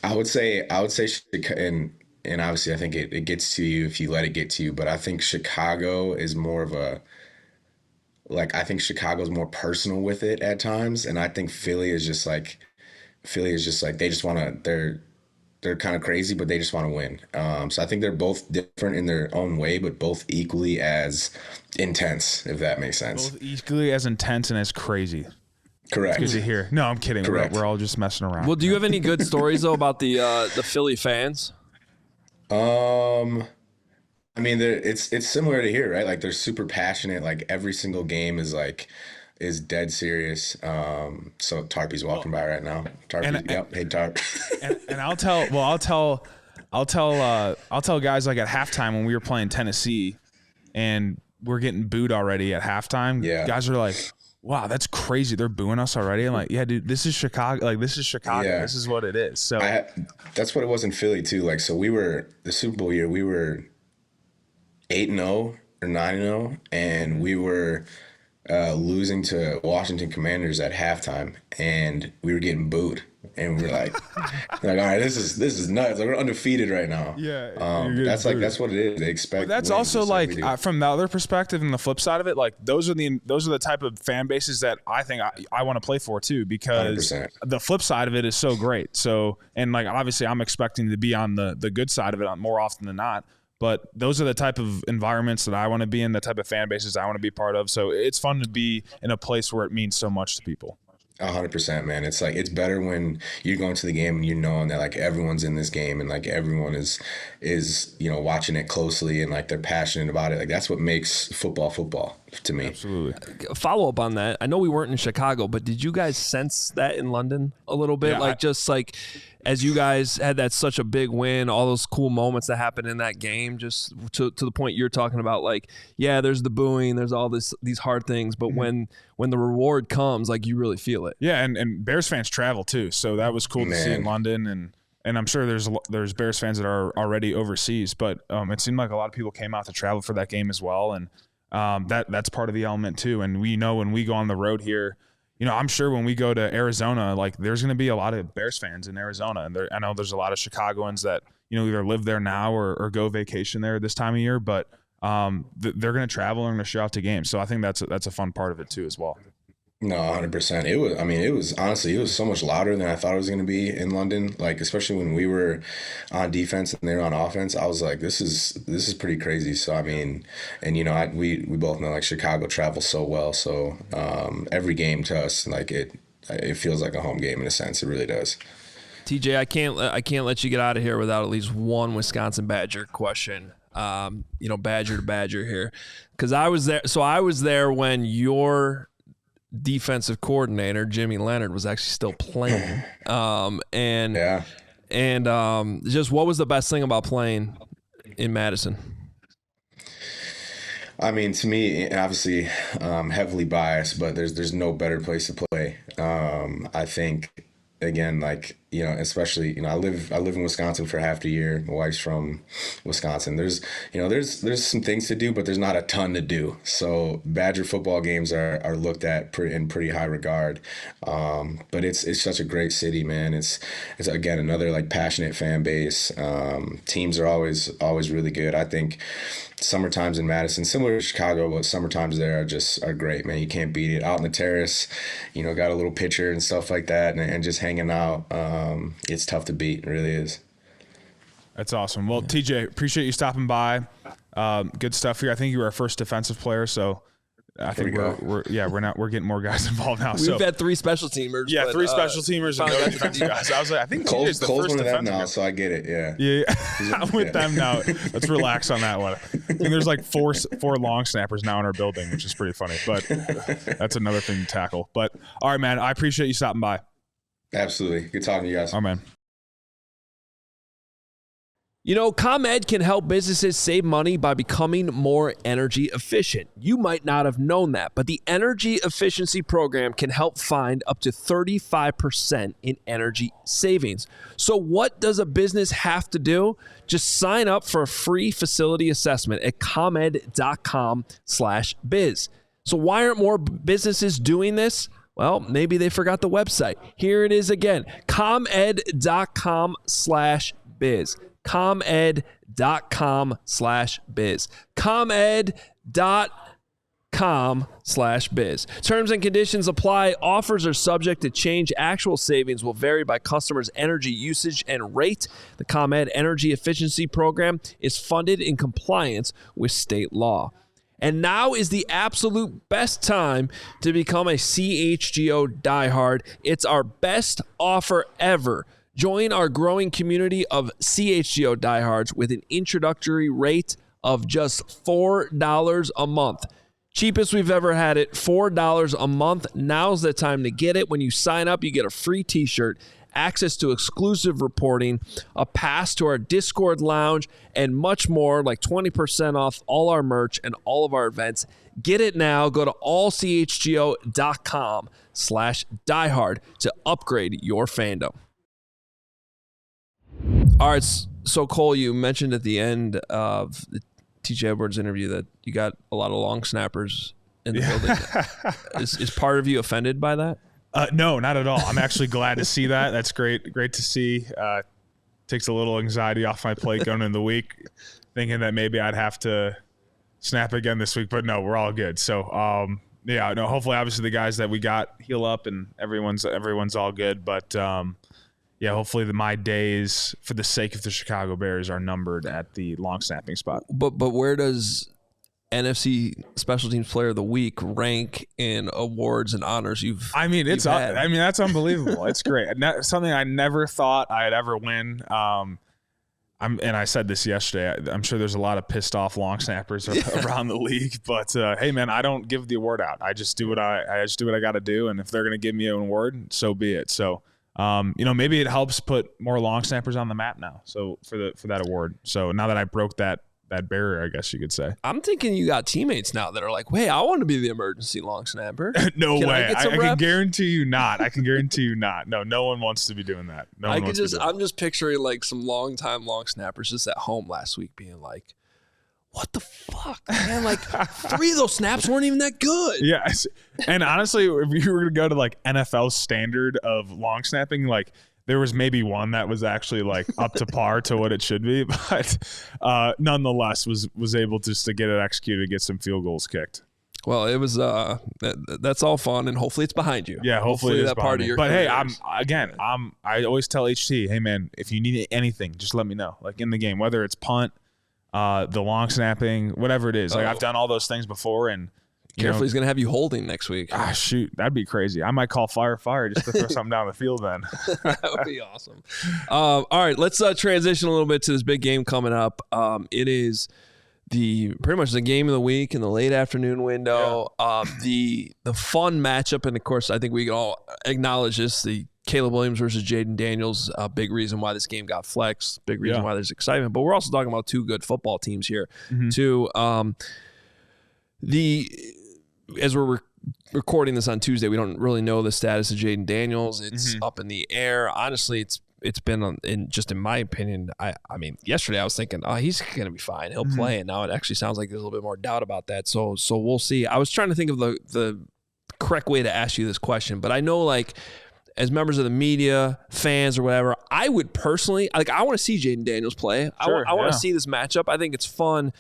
I would say, and obviously I think it gets to you if you let it get to you, but I think Chicago is more of I think Chicago's more personal with it at times, and I think Philly is just like they just want to, they're kind of crazy, but they just want to win. So I think they're both different in their own way, but both equally as intense, if that makes sense. Both equally as intense and as crazy. Correct. It's good to hear. No, I'm kidding. We're all just messing around. Well, do you have any good stories though about the Philly fans? I mean, it's similar to here, right? Like they're super passionate. Like every single game is dead serious. So Tarpy's walking by right now. Tarpy, yep. Hey Tarp. and I'll tell guys like at halftime when we were playing Tennessee, and we're getting booed already at halftime. Yeah. Guys are like, wow, that's crazy. They're booing us already. I'm like, yeah, dude, this is Chicago. Like, this is Chicago. Yeah. This is what it is. So that's what it was in Philly too. Like, so we were the Super Bowl year. We were 8-0 or 9-0, and we were losing to Washington Commanders at halftime, and we were getting booed. And we're like, all right, this is nuts. Like, we're undefeated right now. Yeah, that's what it is. They expect. But that's also like from the other perspective and the flip side of it, like those are the type of fan bases that I think I want to play for too, because 100%. the flip side of it is so great. So, and like obviously I'm expecting to be on the good side of it more often than not. But those are the type of environments that I want to be in, the type of fan bases I want to be part of. So it's fun to be in a place where it means so much to people. 100%, man. It's like, it's better when you're going to the game and you're knowing that like everyone's in this game and like everyone is watching it closely and like they're passionate about it. Like, that's what makes football to me. Absolutely. Follow up on that. I know we weren't in Chicago, but did you guys sense that in London a little bit? Yeah, just like as you guys had that such a big win, all those cool moments that happened in that game, just to the point you're talking about, like, yeah, there's the booing, there's all these hard things, but when the reward comes, like, you really feel it. Yeah, and Bears fans travel too, so that was cool to see in London, and I'm sure there's Bears fans that are already overseas, but it seemed like a lot of people came out to travel for that game as well, and that's part of the element too. And we know when we go on the road here, I'm sure when we go to Arizona, like there's going to be a lot of Bears fans in Arizona, and I know there's a lot of Chicagoans that either live there now or go vacation there this time of year, but they're going to travel and going to show out to games. So I think that's a fun part of it too as well. No, 100%. It was honestly, it was so much louder than I thought it was going to be in London. Like, especially when we were on defense and they were on offense, I was like, this is pretty crazy. So, I mean, and we both know like Chicago travels so well. So, every game to us, like it feels like a home game in a sense. It really does. TJ, I can't let you get out of here without at least one Wisconsin Badger question. Badger to Badger here, because I was there. So I was there when your defensive coordinator Jimmy Leonard was actually still playing. Just what was the best thing about playing in Madison? I mean, to me, obviously, heavily biased, but there's no better place to play. I think, again, like, especially, I live in Wisconsin for half the year. My wife's from Wisconsin. There's some things to do, but there's not a ton to do. So Badger football games are looked at in pretty high regard. But it's such a great city, man. It's again, another like passionate fan base. Teams are always really good. I think summertimes in Madison, similar to Chicago, but summertimes there are great, man. You can't beat it. Out on the terrace, got a little pitcher and stuff like that, and just hanging out. It's tough to beat. It really is. That's awesome. Well, TJ, appreciate you stopping by. Good stuff here. I think you were our first defensive player, so I think we're getting more guys involuled now. We've had 3 special teamers. Yeah, 3 special teamers and no defensive guys. I was like, I think TJ's the Cole's first one of them defensive now, guy. so I get it. Yeah. Yeah, I'm with them now. Let's relax on that one. I think there's like four long snappers now in our building, which is pretty funny. But that's another thing to tackle. But all right, man, I appreciate you stopping by. Absolutely. Good talking to you guys. All right, man. ComEd can help businesses save money by becoming more energy efficient. You might not have known that, but the Energy Efficiency Program can help find up to 35% in energy savings. So what does a business have to do? Just sign up for a free facility assessment at ComEd.com/biz. So why aren't more businesses doing this? Well, maybe they forgot the website. Here it is again, ComEd.com/biz. ComEd.com/biz. ComEd.com/biz. Terms and conditions apply. Offers are subject to change. Actual savings will vary by customers' energy usage and rate. The ComEd Energy Efficiency Program is funded in compliance with state law. And now is the absolute best time to become a CHGO diehard. It's our best offer ever. Join our growing community of CHGO diehards with an introductory rate of just $4 a month. Cheapest we've ever had it, $4 a month. Now's the time to get it. When you sign up, you get a free t-shirt access to exclusive reporting, a pass to our Discord lounge, and much more, like 20% off all our merch and all of our events. Get it now. Go to allchgo.com/diehard to upgrade your fandom. All right, so Cole, you mentioned at the end of the TJ Edwards interview that you got a lot of long snappers in the building. Is part of you offended by that? No, not at all. I'm actually glad to see that. That's great to see. Takes a little anxiety off my plate going into the week, thinking that maybe I'd have to snap again this week, but no, we're all good. So, hopefully, obviously, the guys that we got heal up and everyone's all good. But hopefully, my days for the sake of the Chicago Bears are numbered at the long snapping spot. But where does NFC Special Teams Player of the Week rank in awards and honors you've had? That's unbelievable. It's great. Something I never thought I'd ever win. And I said this yesterday. I'm sure there's a lot of pissed off long snappers around the league, but hey, man, I don't give the award out. I just do what I got to do, and if they're gonna give me an award, so be it. So, maybe it helps put more long snappers on the map now. So for that award. So now that I broke that barrier, I guess you could say. I'm thinking you got teammates now that are like, "Wait, I want to be the emergency long snapper." No way. I can guarantee you not. No one wants to be doing that. I'm just picturing like some long-time long snappers just at home last week being like, "What the fuck, man? Like 3 of those snaps weren't even that good." Yeah. And honestly, if you were to go to like NFL standard of long snapping, like there was maybe one that was actually like up to par to what it should be, but nonetheless was able just to get it executed, get some field goals kicked. Well, it was that's all fun, and hopefully it's behind you. Yeah, hopefully that part of your. But career hey, I always tell HT, hey man, if you need anything, just let me know. Like in the game, whether it's punt, the long snapping, whatever it is. Like I've done all those things before, and carefully, he's going to have you holding next week. Shoot, that'd be crazy. I might call fire just to throw something down the field then. That would be awesome. All right, let's transition a little bit to this big game coming up. It is pretty much the game of the week in the late afternoon window. Yeah. The fun matchup, and of course, I think we can all acknowledge this, the Caleb Williams versus Jaden Daniels, a big reason why this game got flexed, big reason why there's excitement. But we're also talking about 2 good football teams here, too. As we're recording this on Tuesday, we don't really know the status of Jaden Daniels. It's up in the air. Honestly, it's been in my opinion. I mean, yesterday I was thinking, he's going to be fine. He'll play, and now it actually sounds like there's a little bit more doubt about that. So we'll see. I was trying to think of the correct way to ask you this question, but I know like as members of the media, fans or whatever, I would personally I want to see Jaden Daniels play. Sure, I want to see this matchup. I think it's fun.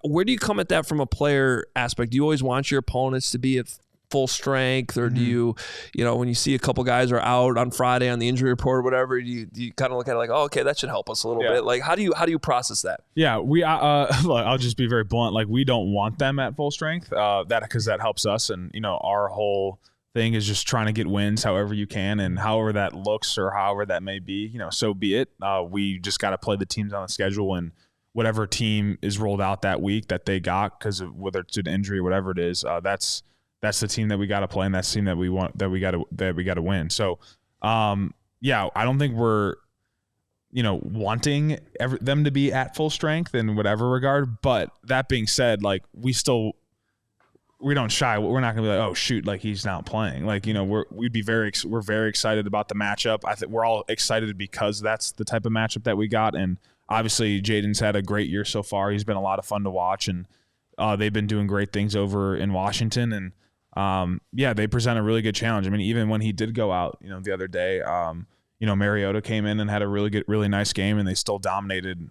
Where do you come at that from a player aspect? Do you always want your opponents to be at full strength, or do you when you see a couple guys are out on Friday on the injury report or whatever, do you kind of look at it like, oh, okay, that should help us a little bit? Like, how do you process that? Yeah, we I'll just be very blunt. Like, we don't want them at full strength. Because that helps us, and our whole thing is just trying to get wins however you can, and however that looks or however that may be, so be it. We just got to play the teams on the schedule, and whatever team is rolled out that week that they got, because of whether it's an injury or whatever it is, that's the team that we got to play, and that's the team that we want, that we got to win. So, I don't think we're, wanting them to be at full strength in whatever regard. But that being said, like we don't shy. We're not going to be like, oh shoot, like he's not playing. Like, we're very excited about the matchup. I think we're all excited because that's the type of matchup that we got. And obviously Jaden's had a great year so far. He's been a lot of fun to watch, and they've been doing great things over in Washington. And they present a really good challenge. I mean, even when he did go out, the other day, Mariota came in and had a really nice game, and they still dominated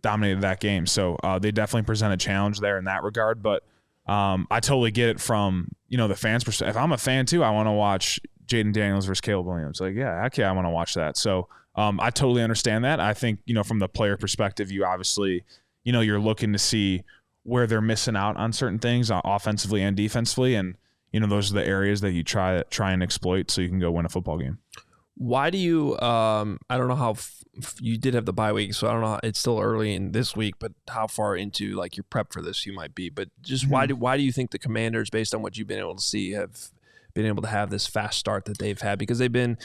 that game. So they definitely present a challenge there in that regard. But I totally get it from, the fans' perspective. If I'm a fan too, I want to watch Jaden Daniels versus Caleb Williams. Like, yeah, okay, I want to watch that. So I totally understand that. I think, from the player perspective, you obviously, you're looking to see where they're missing out on certain things offensively and defensively. And, those are the areas that you try and exploit so you can go win a football game. Why do you, I don't know how you did have the bye week, so I don't know, it's still early in this week, but how far into like your prep for this you might be, but just why do you think the Commanders, based on what you've been able to see, have been able to have this fast start that they've had, because they've been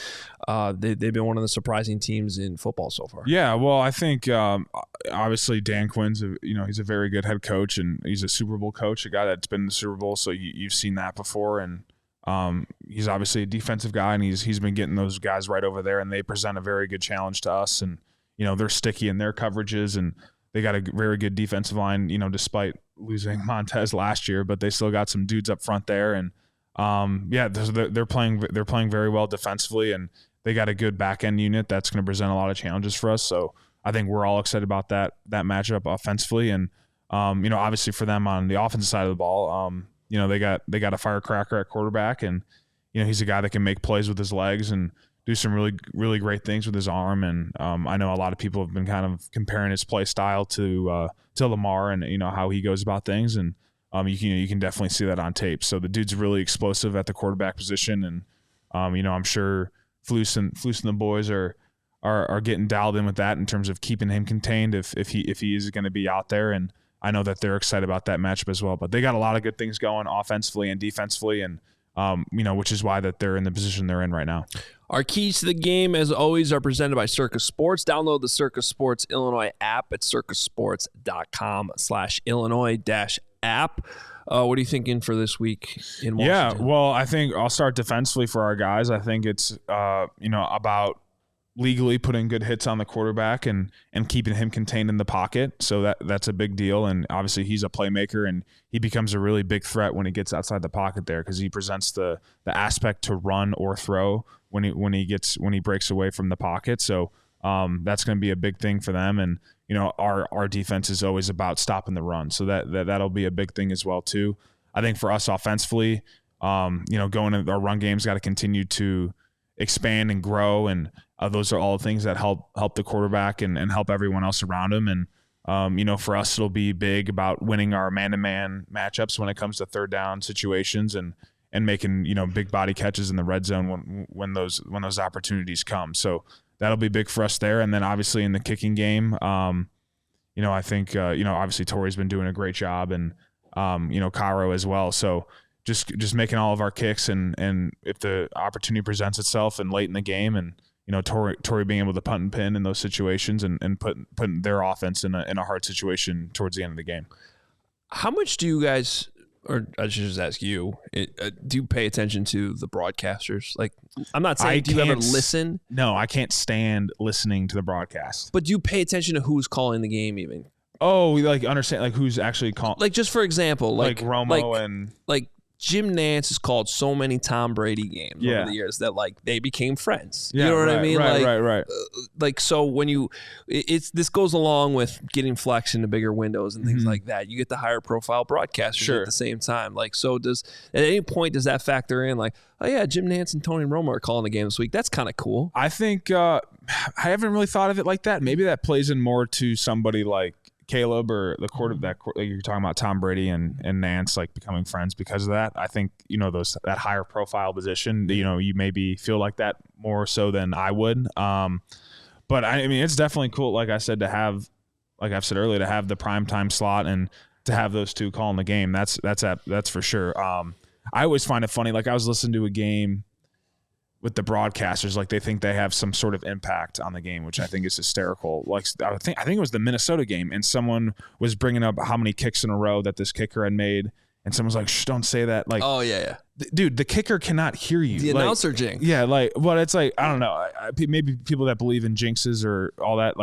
one of the surprising teams in football so far. Yeah, well, I think obviously Dan Quinn's he's a very good head coach, and he's a Super Bowl coach, a guy that's been in the Super Bowl, so you've seen that before, and he's obviously a defensive guy, and he's been getting those guys right over there, and they present a very good challenge to us, and they're sticky in their coverages, and they got a very good defensive line, despite losing Montez last year, but they still got some dudes up front there, and they're playing very well defensively, and they got a good back end unit that's going to present a lot of challenges for us. So I think we're all excited about that matchup offensively, and obviously for them on the offensive side of the ball, they got a firecracker at quarterback, and he's a guy that can make plays with his legs and do some really, really great things with his arm. And I know a lot of people have been kind of comparing his play style to Lamar, and how he goes about things, and you can definitely see that on tape. So the dude's really explosive at the quarterback position, and I'm sure Flus and the boys are getting dialed in with that in terms of keeping him contained if he is going to be out there. And I know that they're excited about that matchup as well. But they got a lot of good things going offensively and defensively, and which is why that they're in the position they're in right now. Our keys to the game, as always, are presented by Circus Sports. Download the Circus Sports Illinois app at circusports.com/Illinois-app. What are you thinking for this week in Washington? Yeah, well, I think I'll start defensively for our guys. I think it's about legally putting good hits on the quarterback and keeping him contained in the pocket. So that's a big deal. And obviously he's a playmaker, and he becomes a really big threat when he gets outside the pocket there, because he presents the aspect to run or throw when he breaks away from the pocket. So that's going to be a big thing for them. And our defense is always about stopping the run, so that'll be a big thing as well too. I think for us offensively, going into our run game's got to continue to expand and grow, and those are all things that help the quarterback and help everyone else around him. And for us, it'll be big about winning our man-to-man matchups when it comes to third down situations, and making big body catches in the red zone when those opportunities come. So that'll be big for us there. And then obviously in the kicking game, I think obviously Tori's been doing a great job, and Cairo as well. So just making all of our kicks, and if the opportunity presents itself and late in the game, and Tori being able to punt and pin in those situations, and putting their offense in a hard situation towards the end of the game. How much do you guys, or I should just ask you, do you pay attention to the broadcasters? Like, I'm not saying do you ever listen? No, I can't stand listening to the broadcast. But do you pay attention to who's calling the game even? Oh, we understand who's actually calling. Like, just for example, like Romo and Jim Nance has called so many Tom Brady games over the years that they became friends. You know what I mean? Right. So when this goes along with getting flex into bigger windows and things like that. You get the higher profile broadcasters at the same time. So at any point does that factor in? Like, oh yeah, Jim Nance and Tony Romo are calling the game this week. That's kind of cool. I think I haven't really thought of it like that. Maybe that plays in more to somebody like Caleb or the quarterback. You're talking about Tom Brady and Nance becoming friends because of that. I think that higher profile position. You maybe feel like that more so than I would. But I mean, it's definitely cool. Like I said, to have, like I've said earlier, to have the primetime slot and to have those two calling the game. That's for sure. I always find it funny. Like, I was listening to a game with the broadcasters, they think they have some sort of impact on the game, which I think is hysterical. I think it was the Minnesota game, and someone was bringing up how many kicks in a row that this kicker had made, and someone's like, "Shh, don't say that." Oh yeah. Dude, the kicker cannot hear you. The announcer jinx. Yeah, but it's I don't know. Maybe people that believe in jinxes or all that,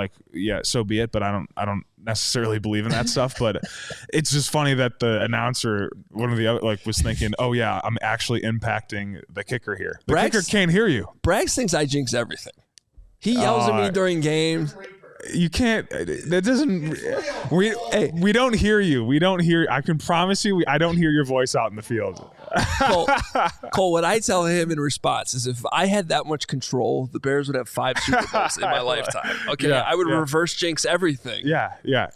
so be it. But I don't necessarily believe in that stuff. But it's just funny that the announcer, one of the other, was thinking, "Oh yeah, I'm actually impacting the kicker here. The kicker can't hear you." Braggs thinks I jinx everything. He yells at me during games. You can't. That doesn't. We don't hear you. We don't hear. I can promise you, I don't hear your voice out in the field. Cole, what I tell him in response is, if I had that much control, the Bears would have 5 Super Bowls in my lifetime. Okay, I would reverse jinx everything. Yeah.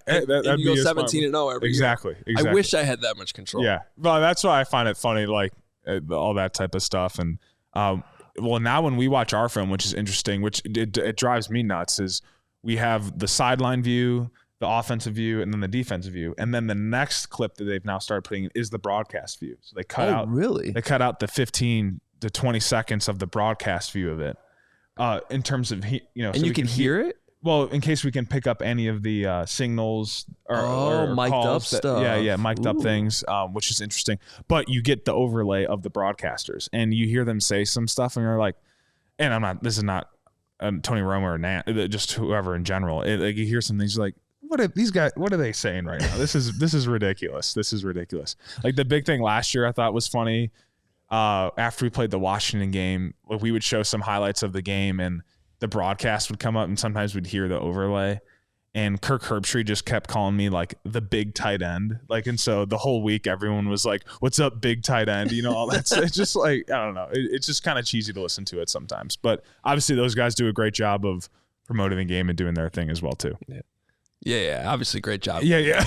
And you go 17-0 every year. Exactly. I wish I had that much control. Yeah. Well, that's why I find it funny, all that type of stuff. And now when we watch our film, which is interesting, which it drives me nuts, is we have the sideline view, the offensive view, and then the defensive view. And then the next clip that they've now started putting in is the broadcast view. So they cut out really? They cut out the 15 to 20 seconds of the broadcast view of it. In terms of and so you can hear it. Well, in case we can pick up any of the signals or mic'd calls up stuff. Yeah, mic'd up things, which is interesting. But you get the overlay of the broadcasters, and you hear them say some stuff, and you're like, and this is not Tony Romo or Nant, just whoever in general. Like you hear some things, you're like, what are they saying right now? This is ridiculous. This is ridiculous. Like the big thing last year I thought was funny. After we played the Washington game, we would show some highlights of the game, and the broadcast would come up, and sometimes we'd hear the overlay, and Kirk Herbstreit just kept calling me like the big tight end. Like, and so the whole week everyone was like, what's up, big tight end? All that. It's just like, I don't know. It's just kind of cheesy to listen to it sometimes, but obviously those guys do a great job of promoting the game and doing their thing as well too. Yeah. Obviously, great job. Yeah.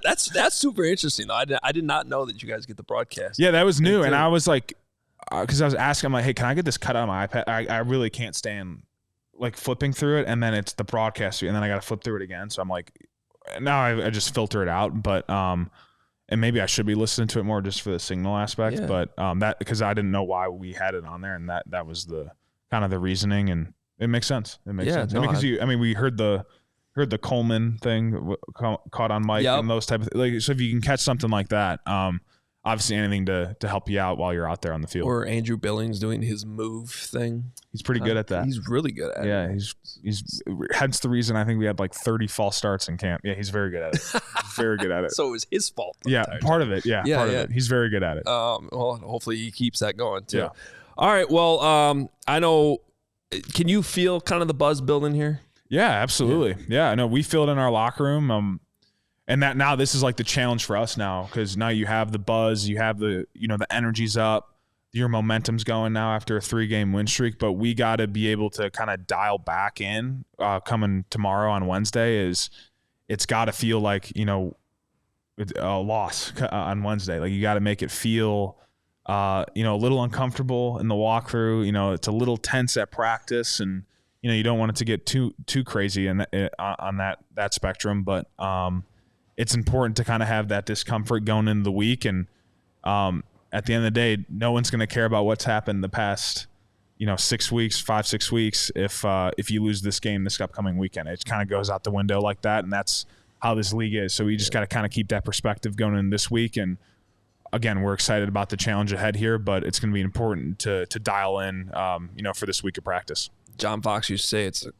That's super interesting, though. I did not know that you guys get the broadcast. Yeah, that was new, and I was like, because I was asking, I'm like, hey, can I get this cut out of my iPad? I really can't stand like flipping through it, and then it's the broadcast, and then I got to flip through it again. So I'm like, now I just filter it out, but and maybe I should be listening to it more just for the signal aspect, but that because I didn't know why we had it on there, and that was the kind of the reasoning, and it makes sense. It makes sense. No, because we heard the Coleman thing caught on mic and those type of like. So if you can catch something like that, obviously anything to help you out while you're out there on the field. Or Andrew Billings doing his move thing. He's pretty good at that. He's really good at it. Yeah, he's hence the reason I think we had like 30 false starts in camp. Yeah, he's very good at it. Very good at it. So it was his fault. Yeah, part of it. Yeah, part of it. He's very good at it. Well, hopefully he keeps that going too. Yeah. All right. Well, I know. Can you feel kind of the buzz building here? Yeah, absolutely. Yeah, I know. We feel it in our locker room. And that now this is like the challenge for us now, because now you have the buzz, you have the energy's up, your momentum's going now after a 3-game win streak. But we got to be able to kind of dial back in coming tomorrow on Wednesday. It's got to feel like a loss on Wednesday. Like you got to make it feel a little uncomfortable in the walkthrough. It's a little tense at practice, and you don't want it to get too crazy on that spectrum, but it's important to kind of have that discomfort going into the week. And at the end of the day, no one's going to care about what's happened the past 6 weeks, 5-6 weeks if you lose this game this upcoming weekend. It kind of goes out the window like that, and that's how this league is. So we just got to kind of keep that perspective going in this week. And again, we're excited about the challenge ahead here, but it's going to be important to dial in for this week of practice. John Fox used to say it's a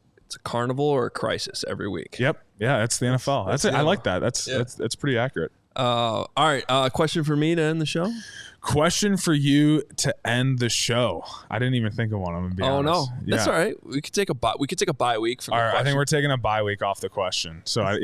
carnival or a crisis every week. Yep. Yeah, that's the NFL. That's it. I like that. That's pretty accurate. All right. Question for me to end the show? Question for you to end the show. I didn't even think of one. I'm gonna be honest. Oh no, that's all right. We could take a bye week from. All right, I think we're taking a bye week off the question. So I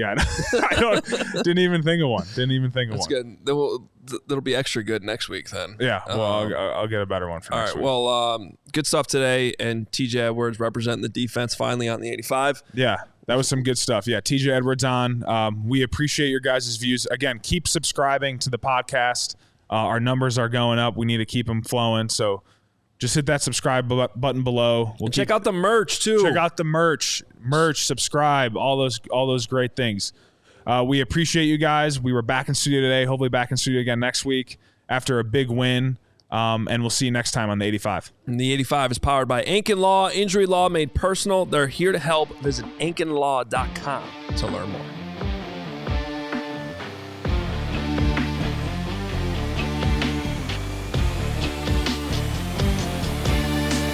didn't even think of one. That's good. That'll be extra good next week then. Yeah. Well, I'll get a better one for next week. Well, good stuff today, and TJ Edwards representing the defense finally on the 85. Yeah. That was some good stuff. Yeah, TJ Edwards on. We appreciate your guys' views. Again, keep subscribing to the podcast. Our numbers are going up. We need to keep them flowing. So just hit that subscribe button below. Check out the merch too. Check out the merch, subscribe, all those great things. We appreciate you guys. We were back in studio today. Hopefully back in studio again next week after a big win. And we'll see you next time on the 85. And the 85 is powered by Ankin Law, injury law made personal. They're here to help. Visit ankinlaw.com to learn more.